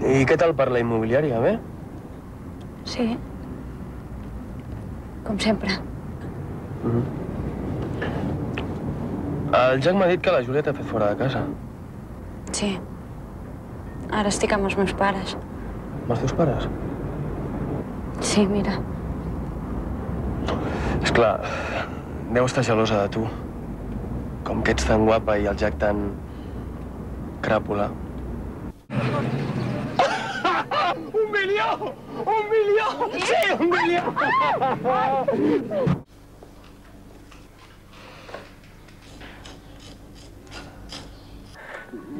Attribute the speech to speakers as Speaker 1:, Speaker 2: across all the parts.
Speaker 1: I què tal per la immobiliària, bé?
Speaker 2: Sí. Com sempre.
Speaker 1: El Jack m'ha dit que la Júlia t'ha fet fora de casa.
Speaker 2: Sí. Ara estic amb els meus pares.
Speaker 1: Amb els teus pares?
Speaker 2: Sí, mira.
Speaker 1: És clar, deu estar gelosa de tu. Com que ets tan guapa i el Jack tan... cràpula. Un milió! Un milió! Sí, un milió!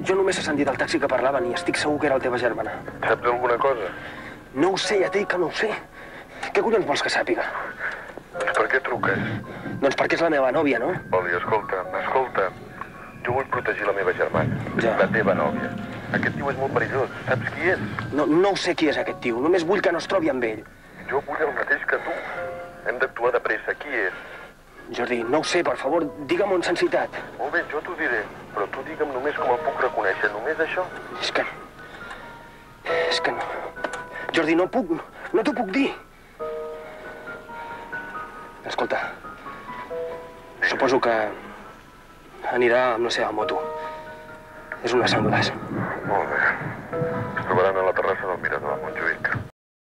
Speaker 1: Jo només he sentit el taxi que parlaven i estic segur que era la teva germana.
Speaker 3: Saps alguna cosa?
Speaker 1: No ho sé, ja t'he dit que no ho sé. Què collons vols que sàpiga?
Speaker 3: Doncs per què truques?
Speaker 1: Doncs perquè és la meva nòvia, no?
Speaker 3: Oli, escolta. Jo vull protegir la meva germana.
Speaker 1: Ja.
Speaker 3: La teva nòvia. Aquest tio és molt perillós. Saps qui és?
Speaker 1: No sé qui és aquest tio. Només vull que no es trobi amb ell.
Speaker 3: Jo vull el mateix que tu. Hem d'actuar de pressa. Qui és?
Speaker 1: Jordi, no ho sé, per favor, digue'm amb sensibilitat.
Speaker 3: Molt bé, jo t'ho diré. Però tu digue'm només com el puc reconèixer. Només això?
Speaker 1: És que no. Jordi, no t'ho puc dir. Escolta, suposo que anirà amb la seva moto. És una Sant Dolàs.
Speaker 3: Molt bé. Es trobaran a la terrassa del Mirador, a Montjuïc.